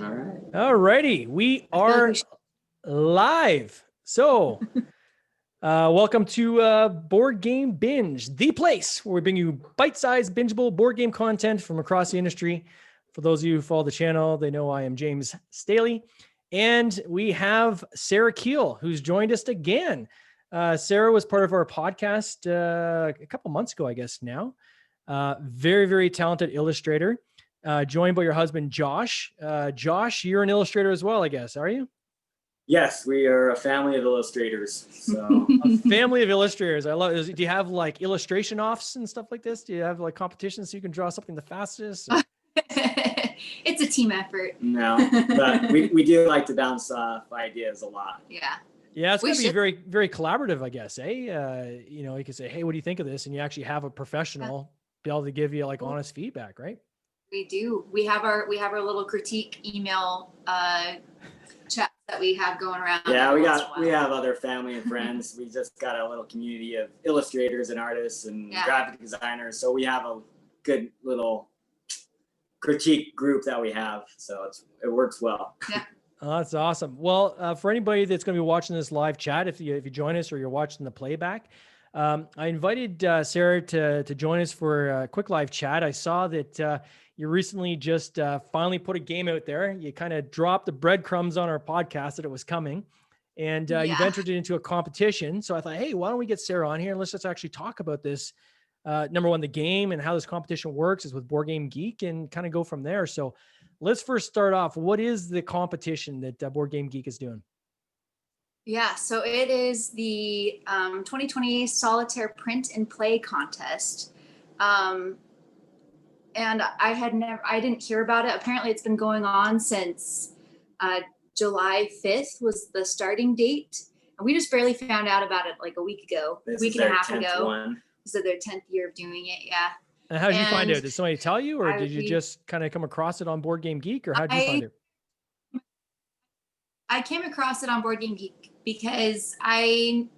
All right. All righty. We are live. So, welcome to Board Game Binge, the place where we bring you bite-sized, bingeable board game content from across the industry. For those of you who follow the channel, they know I am James Staley. And we have Sarah Keele, who's joined us again. Sarah was part of our podcast a couple months ago, I guess now. Very, very talented illustrator. Joined by your husband, Josh. Josh, you're an illustrator as well, I guess, are you? Yes, we are a family of illustrators. So a family of illustrators. I love it. Do you have like illustration offs and stuff like this? Do you have like competitions so you can draw something the fastest? It's a team effort. No, but we do like to bounce off ideas a lot. Yeah. Yeah, it's going to be very, very collaborative, I guess. You can say, hey, what do you think of this? And you actually have a professional be able to give you like honest feedback, right? We do. We have our little critique email chat that we have going around. Yeah, we have other family and friends. We just got a little community of illustrators and artists and graphic designers. So we have a good little critique group that we have. So it works well. Yeah. Oh, that's awesome. Well, for anybody that's going to be watching this live chat, if you join us or you're watching the playback, I invited Sarah to join us for a quick live chat. I saw that you recently just finally put a game out there. You kind of dropped the breadcrumbs on our podcast that it was coming, and you've entered it into a competition. So I thought, hey, why don't we get Sarah on here and let's just actually talk about this. Number one, the game and how this competition works is with Board Game Geek and kind of go from there. So let's first start off. What is the competition that Board Game Geek is doing? Yeah, so it is the 2020 Solitaire Print and Play Contest. And I didn't hear about it. Apparently it's been going on since July 5th was the starting date. And we just barely found out about it like a week ago, a week and a half ago. So their 10th year of doing it, yeah. And how did you find out? Did somebody tell you, or did you just kind of come across it on Board Game Geek, or how did you find it? I came across it on Board Game Geek because I've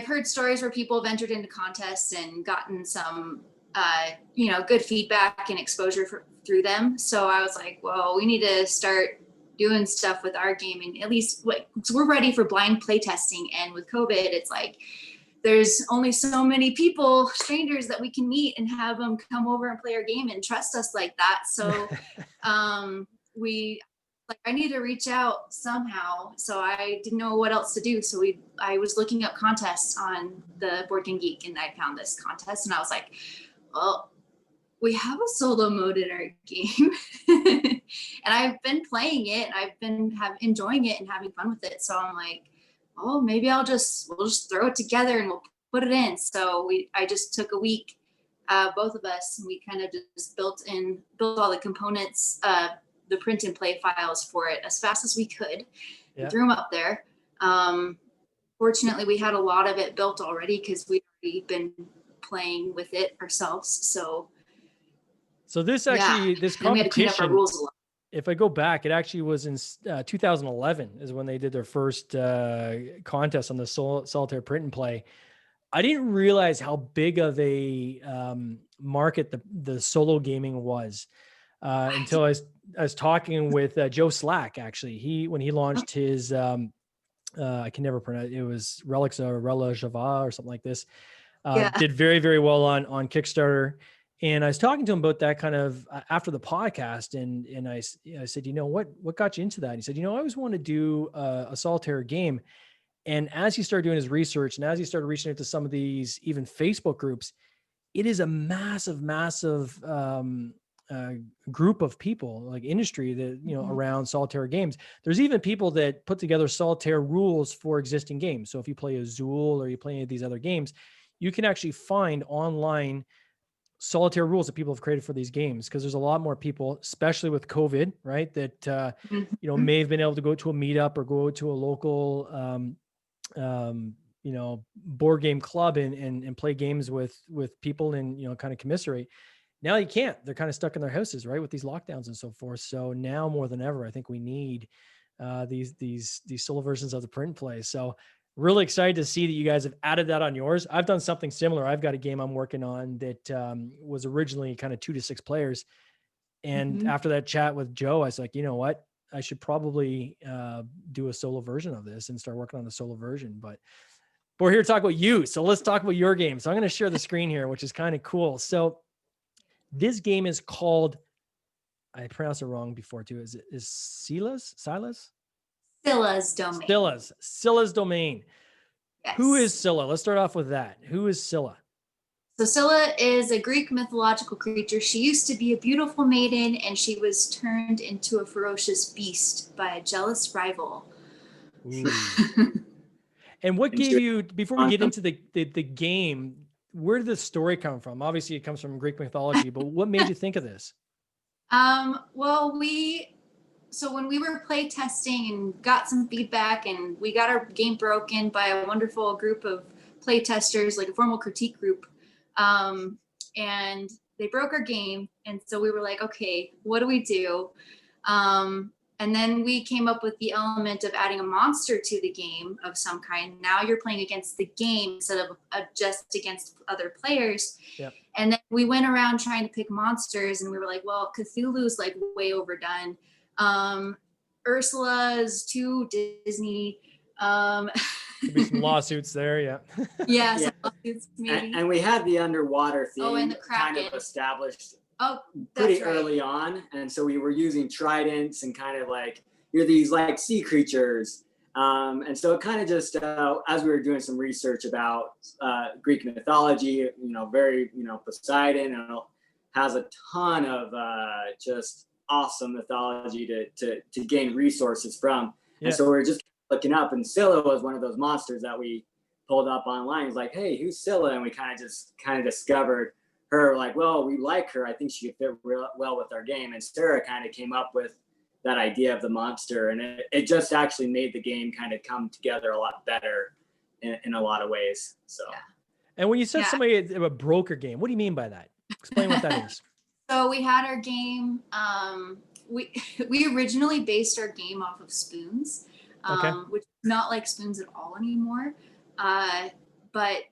heard stories where people have entered into contests and gotten some, good feedback and exposure through them. So I was like, well, we need to start doing stuff with our game, and at least we're ready for blind play testing. And with COVID, it's like, there's only so many people, strangers that we can meet and have them come over and play our game and trust us like that. So I need to reach out somehow. So I didn't know what else to do. So I was looking up contests on the Board Game Geek, and I found this contest, and I was like, well, we have a solo mode in our game. And I've been playing it, and I've been enjoying it and having fun with it. So I'm like, oh, maybe we'll just throw it together and we'll put it in. So I just took a week, both of us, and we kind of just built all the components, the print and play files for it as fast as we could. Yeah. Threw them up there. Fortunately, we had a lot of it built already because we'd already been playing with it ourselves. So this actually, this competition, we had to clean up our rules a lot. If I go back, it actually was in 2011 is when they did their first contest on the Solitaire Print and Play. I didn't realize how big of a market the solo gaming was until I was talking with Joe Slack. Actually, when he launched his, I can never pronounce it, was Relics or Rela Java or something like this. Did very, very well on Kickstarter. And I was talking to him about that kind of after the podcast, and I said, what got you into that? And he said, I always want to do a solitaire game. And as he started doing his research, and as he started reaching out to some of these even Facebook groups, it is a massive, massive group of people, like industry that around solitaire games. There's even people that put together solitaire rules for existing games. So if you play Azul or you play any of these other games, you can actually find online solitaire rules that people have created for these games, because there's a lot more people, especially with COVID, right, that may have been able to go to a meetup or go to a local board game club and play games with people and kind of commiserate. Now you can't. They're kind of stuck in their houses, right, with these lockdowns and so forth. So now more than ever, I think we need these solo versions of the print play. So really excited to see that you guys have added that on yours. I've done something similar. I've got a game I'm working on that was originally kind of 2 to 6 players. And after that chat with Joe, I was like, you know what? I should probably do a solo version of this and start working on the solo version. But we're here to talk about you. So let's talk about your game. So I'm going to share the screen here, which is kind of cool. So this game is called, I pronounced it wrong before too. Is Scylla's Domain. Scylla's Domain. Yes. Who is Scylla? Let's start off with that. Who is Scylla? So Scylla is a Greek mythological creature. She used to be a beautiful maiden, and she was turned into a ferocious beast by a jealous rival. And what gave you, before we get into the game, where did the story come from? Obviously, it comes from Greek mythology, but what made you think of this? Well, so when we were play testing and got some feedback, and we got our game broken by a wonderful group of play testers, like a formal critique group, and they broke our game. And so we were like, okay, what do we do? And then we came up with the element of adding a monster to the game of some kind. Now you're playing against the game instead of just against other players. Yep. And then we went around trying to pick monsters, and we were like, well, Cthulhu's like way overdone. Ursula's too Disney. Could be some lawsuits there, yeah. Yeah, some lawsuits maybe. And we had the underwater theme and the kind Kraken. of established Pretty early on, and so we were using tridents and kind of like you're these like sea creatures, and so it kind of just as we were doing some research about Greek mythology, very Poseidon has a ton of just awesome mythology to gain resources from, and so we were just looking up, and Scylla was one of those monsters that we pulled up online. It's like, hey, who's Scylla? And we kind of discovered her, like, well, we like her. I think she could fit real well with our game. And Sarah kind of came up with that idea of the monster, and it just actually made the game kind of come together a lot better in a lot of ways. So, and when you said somebody a broker game, what do you mean by that? Explain what that is. So we had our game. We originally based our game off of spoons, which is not like spoons at all anymore. But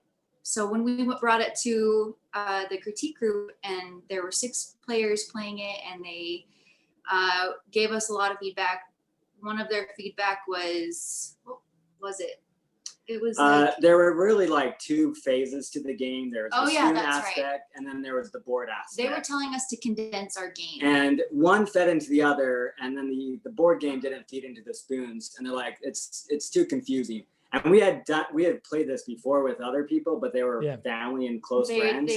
so when we brought it to the critique group, and there were 6 players playing it, and they gave us a lot of feedback. One of their feedback was, what was it? It was there were really like 2 phases to the game. There was the spoon aspect, right. And then there was the board aspect. They were telling us to condense our game. And one fed into the other, and then the board game didn't feed into the spoons. And they're like, it's too confusing. And we had played this before with other people, but they were family and close friends.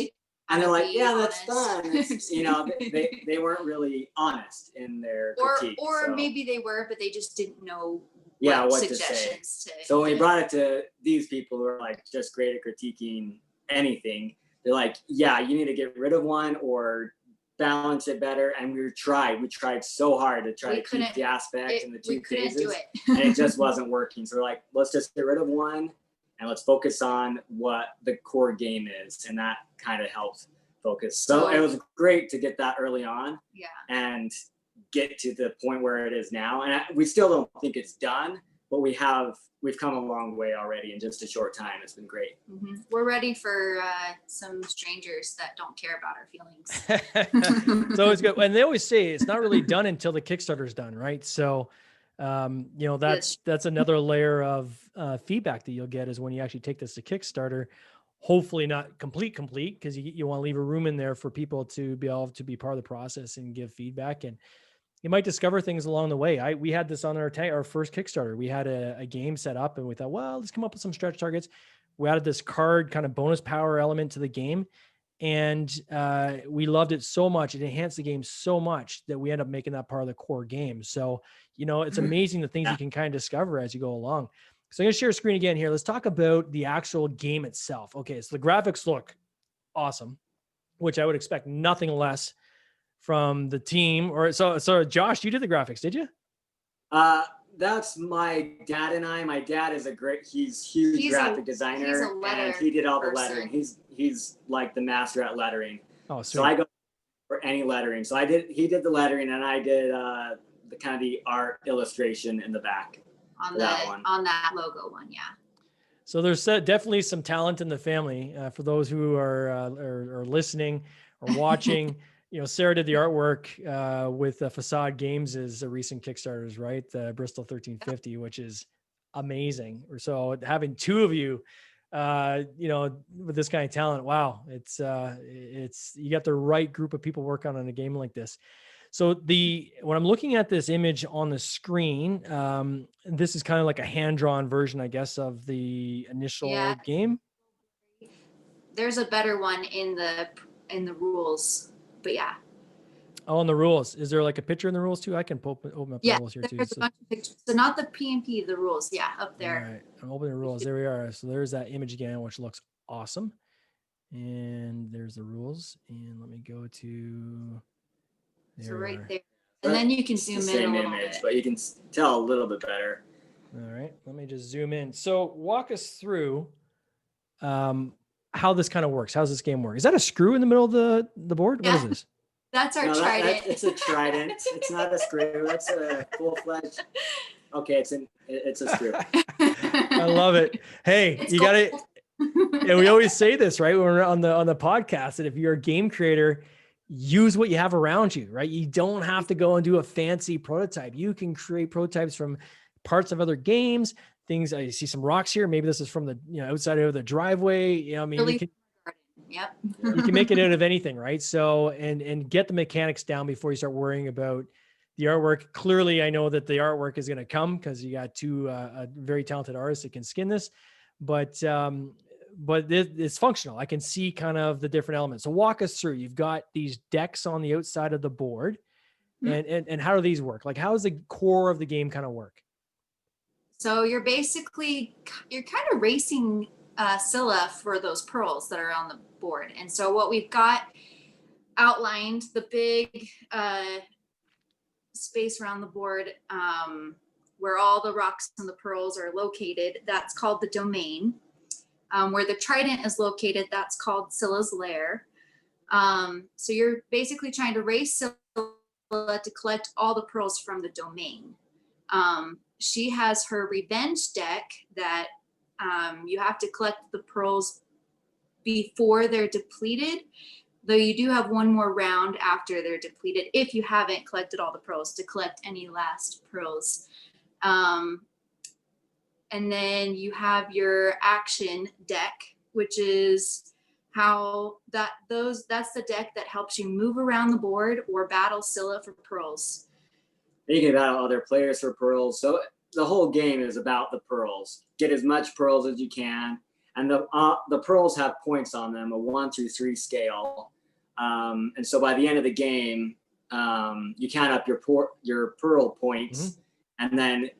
And they're like, yeah, that's fun. They weren't really honest in their critique. Or maybe they were, but they just didn't know what to say. So when we brought it to these people who are like just great at critiquing anything, they're like, yeah, you need to get rid of one or balance it better. And we tried so hard to try to keep the aspect in the 2 phases. Do it. And it just wasn't working. So we're like, let's just get rid of one and let's focus on what the core game is. And that kind of helped focus. So it was great to get that early on and get to the point where it is now. And we still don't think it's done, but we've come a long way already in just a short time. It's been great. Mm-hmm. We're ready for some strangers that don't care about our feelings. It's always good. And they always say it's not really done until the Kickstarter's done, right? So, that's another layer of feedback that you'll get is when you actually take this to Kickstarter. Hopefully not complete, because you want to leave a room in there for people to be able to be part of the process and give feedback. And you might discover things along the way. We had this on our first Kickstarter. We had a game set up, and we thought, well, let's come up with some stretch targets. We added this card kind of bonus power element to the game, and we loved it so much. It enhanced the game so much that we ended up making that part of the core game. So, it's amazing the things you can kind of discover as you go along. So I'm going to share a screen again here. Let's talk about the actual game itself. Okay, so the graphics look awesome, which I would expect nothing less from the team. So Josh, you did the graphics, did you? That's my dad and I. My dad is he's huge graphic designer, and he did all the lettering. He's like the master at lettering. Oh, sweet. So I go for any lettering. So he did the lettering, and I did the kind of the art illustration in the back on that logo one. Yeah. So there's definitely some talent in the family. For those who are listening or watching, Sarah did the artwork with Facade Games is a recent Kickstarters, right? The Bristol 1350, which is amazing. So having two of you, with this kind of talent, wow, it's you got the right group of people working on a game like this. So when I'm looking at this image on the screen, this is kind of like a hand-drawn version, I guess, of the initial game. There's a better one in the rules, but yeah. Oh, and the rules. Is there like a picture in the rules too? I can open up the rules here too. There's a bunch of pictures. So not the PMP, the rules. Yeah, up there. All right, I'm opening the rules. There we are. So there's that image again, which looks awesome. And there's the rules. And let me go to. So right there. And then you can zoom in a little bit. But you can tell a little bit better. All right, let me just zoom in. So walk us through how this kind of works. How does this game work? Is that a screw in the middle of the board? Yeah. What is this? That's our trident. It's a trident. It's not a screw. That's a full-fledged. Okay, it's a screw. I love it. Hey, It's you got it. And we always say this, right? When we're on the podcast, that if you're a game creator, use what you have around you, right? You don't have to go and do a fancy prototype. You can create prototypes from parts of other games, things. I see some rocks here. Maybe this is from the outside of the driveway. I mean, Really Yep. You can make it out of anything, right? So, and get the mechanics down before you start worrying about the artwork. Clearly, I know that the artwork is going to come because you got two very talented artists that can skin this, but it's functional. I can see kind of the different elements. So walk us through. You've got these decks on the outside of the board, and how do these work? Like, how does the core of the game kind of work? So you're kind of racing Scylla for those pearls that are on the board. And so what we've got outlined, the big space around the board where all the rocks and the pearls are located, that's called the domain. Where the trident is located, that's called Scylla's lair. So you're basically trying to race Scylla to collect all the pearls from the domain. She has her revenge deck that you have to collect the pearls before they're depleted, though you do have one more round after they're depleted if you haven't collected all the pearls to collect any last pearls. And then you have your action deck, which is that's the deck that helps you move around the board or battle Scylla for pearls. You can battle other players for pearls. So the whole game is about the pearls. Get as much pearls as you can. And the pearls have points on them, a 1 through 3 scale. And so by the end of the game, you count up your pearl points, and then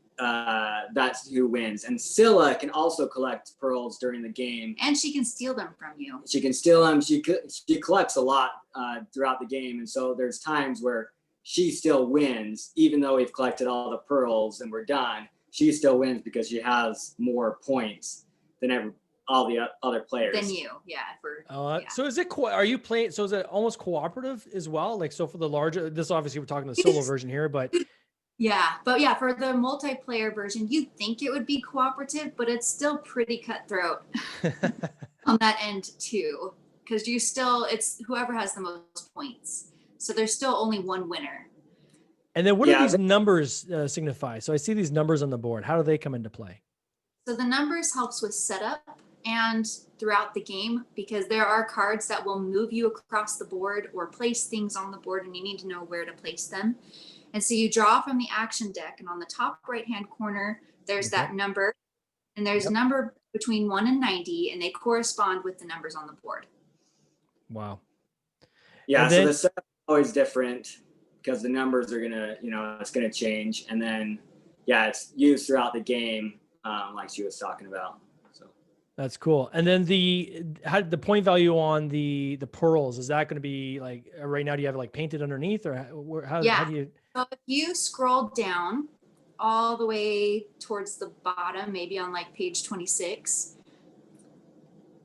that's who wins. And Scylla can also collect pearls during the game. And she can steal them from you. She can steal them. She collects a lot throughout the game. And so there's times where she still wins, even though we've collected all the pearls and we're done. She still wins because she has more points than all the other players. Than you, yeah. So is it? Are you playing? So is it almost cooperative as well? Like, so for the larger, this obviously we're talking the solo version here, but yeah, for the multiplayer version, you'd think it would be cooperative, but it's still pretty cutthroat on that end too, because it's whoever has the most points. So there's still only one winner. And then what do these numbers signify? So I see these numbers on the board. How do they come into play? So the numbers helps with setup and throughout the game, because there are cards that will move you across the board or place things on the board, and you need to know where to place them. And so you draw from the action deck, and on the top right-hand corner, there's that number, and there's a number between 1 and 90, and they correspond with the numbers on the board. Wow. Yeah, so the setup is always different because the numbers are gonna, it's gonna change, and then it's used throughout the game, like she was talking about. So that's cool. And then the point value on the pearls, is that going to be like right now? Do you have it like painted underneath, or how do you? So if you scroll down all the way towards the bottom, maybe on like page 26.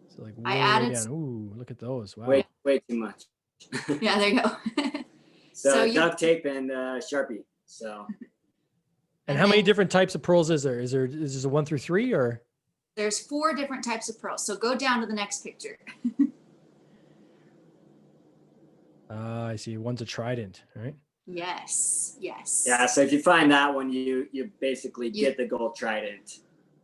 So like I added. Down. Ooh, look at those! Wow. Way too much. Yeah, there you go. So duct tape and Sharpie. So. And how many different types of pearls is there? Is there a 1 through 3 or? There's 4 different types of pearls. So go down to the next picture. I see. One's a trident, right? Yes. Yeah, so if you find that one, you basically get the gold trident,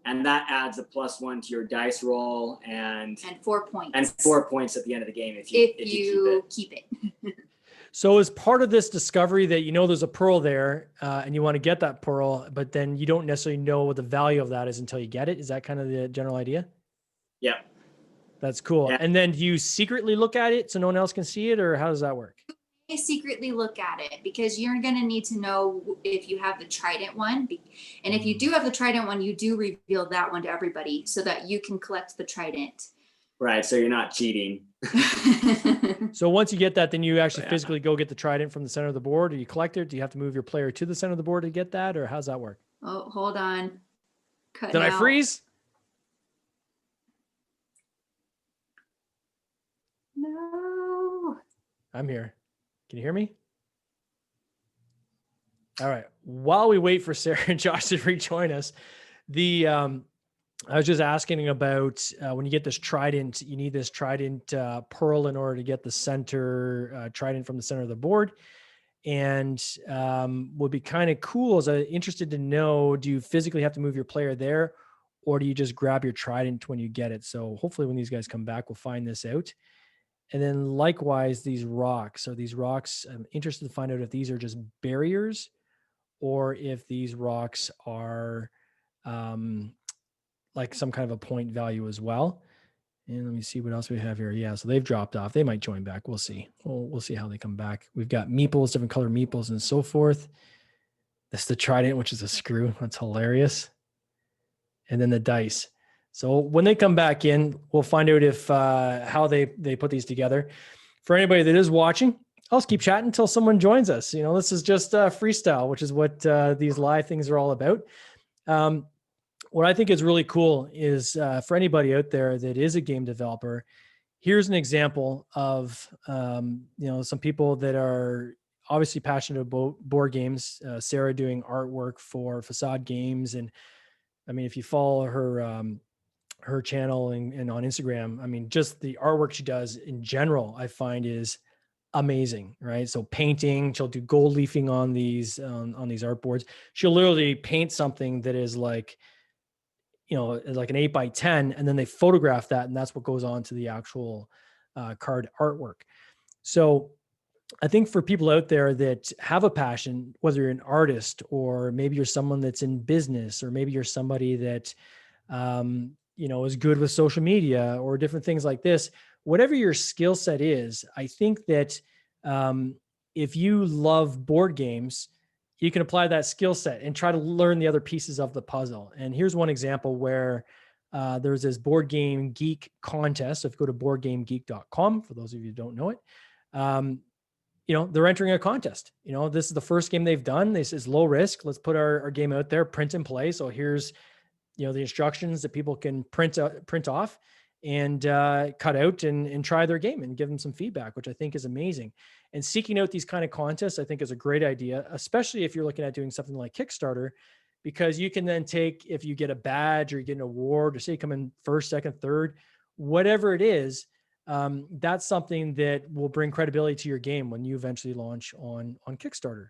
and that adds a +1 to your dice roll and 4 points. And 4 points at the end of the game if you keep it. So as part of this discovery that there's a pearl there and you want to get that pearl, but then you don't necessarily know what the value of that is until you get it. Is that kind of the general idea? Yeah. That's cool. Yeah. And then do you secretly look at it so no one else can see it, or how does that work? You secretly look at it because you're going to need to know if you have the trident one. And if you do have the trident one, you do reveal that one to everybody so that you can collect the trident. Right, so you're not cheating. So once you get that, then you actually physically go get the trident from the center of the board, or you collect it? Do you have to move your player to the center of the board to get that, or how's that work? Oh, hold on. Did I freeze? No. I'm here. Can you hear me? All right. While we wait for Sarah and Josh to rejoin us, I was just asking about when you get this trident, you need this trident pearl in order to get the center trident from the center of the board. And would be kind of cool. Is interested to know, do you physically have to move your player there, or do you just grab your trident when you get it? So hopefully when these guys come back, we'll find this out. And then likewise, these rocks. So these rocks, I'm interested to find out if these are just barriers or if these rocks are like some kind of a point value as well. And let me see what else we have here. Yeah, so they've dropped off. They might join back. We'll see. We'll see how they come back. We've got meeples, different color meeples and so forth. That's the trident, which is a screw. That's hilarious. And then the dice. So when they come back in, we'll find out if how they put these together. For anybody that is watching, I'll just keep chatting until someone joins us. This is just freestyle, which is what these live things are all about. What I think is really cool is for anybody out there that is a game developer, here's an example of some people that are obviously passionate about board games. Sarah doing artwork for Facade Games, and I mean, if you follow her channel and on Instagram, I mean, just the artwork she does in general, I find is amazing, right? So painting, she'll do gold leafing on these art boards. She'll literally paint something that is like an 8x10, and then they photograph that, and that's what goes on to the actual card artwork. So I think for people out there that have a passion, whether you're an artist or maybe you're someone that's in business, or maybe you're somebody that is good with social media or different things like this, whatever your skill set is, I think that if you love board games, you can apply that skill set and try to learn the other pieces of the puzzle. And here's one example where there's this Board Game Geek contest. So if you go to boardgamegeek.com, for those of you who don't know it, they're entering a contest. This is the first game they've done. This is low risk. Let's put our game out there, print and play. So here's, the instructions that people can print off and cut out and try their game and give them some feedback, which I think is amazing. And seeking out these kind of contests, I think, is a great idea, especially if you're looking at doing something like Kickstarter, because you can then take, if you get a badge or you get an award, or say you come in first, second, third, whatever it is, that's something that will bring credibility to your game when you eventually launch on Kickstarter.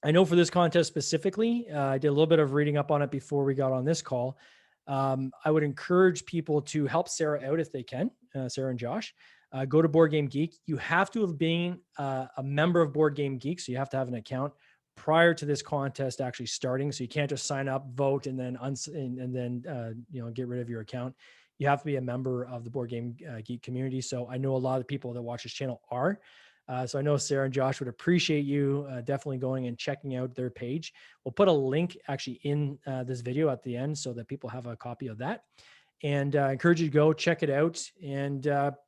I know for this contest specifically, I did a little bit of reading up on it before we got on this call. I would encourage people to help Sarah out if they can, Sarah and Josh. Go to Board Game Geek. You have to have been a member of Board Game Geek, so you have to have an account prior to this contest actually starting. So you can't just sign up, vote, and then get rid of your account. You have to be a member of the Board Game Geek community. So I know a lot of people that watch this channel are. So I know Sarah and Josh would appreciate you definitely going and checking out their page. We'll put a link actually in this video at the end so that people have a copy of that. And I encourage you to go check it out and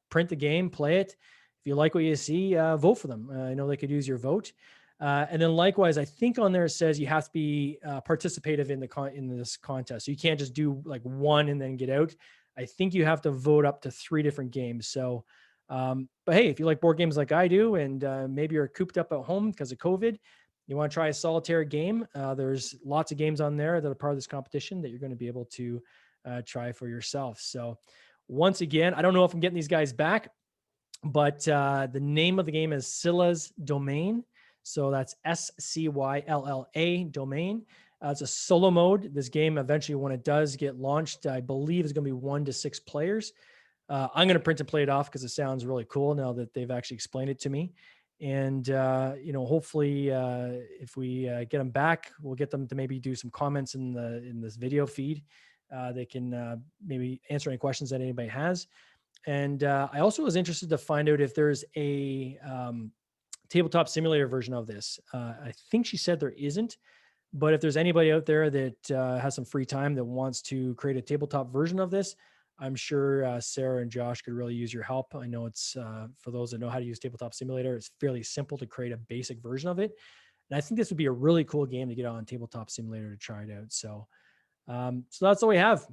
print the game, play it. If you like what you see, vote for them. I know they could use your vote. And then likewise, I think on there it says you have to be participative in this contest. So you can't just do like one and then get out. I think you have to vote up to 3 different games. So, but hey, if you like board games like I do, and maybe you're cooped up at home because of COVID, you want to try a solitaire game, there's lots of games on there that are part of this competition that you're going to be able to try for yourself. So once again, I don't know if I'm getting these guys back. But the name of the game is Scylla's Domain. So that's SCYLLA Domain. It's a solo mode. This game eventually, when it does get launched, I believe is going to be 1 to 6 players. I'm going to print and play it off because it sounds really cool now that they've actually explained it to me. And, hopefully if we get them back, we'll get them to maybe do some comments in this video feed. They can maybe answer any questions that anybody has. And I also was interested to find out if there's a tabletop simulator version of this. I think she said there isn't, but if there's anybody out there that has some free time that wants to create a tabletop version of this, I'm sure Sarah and Josh could really use your help. I know it's for those that know how to use Tabletop Simulator, it's fairly simple to create a basic version of it. And I think this would be a really cool game to get on Tabletop Simulator to try it out. So that's all we have.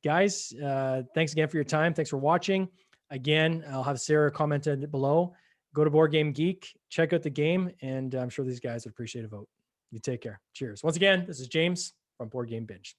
Guys, thanks again for your time. Thanks for watching. Again, I'll have Sarah commented below. Go to Board Game Geek, check out the game, and I'm sure these guys would appreciate a vote. You take care. Cheers. Once again, this is James from Board Game Binge.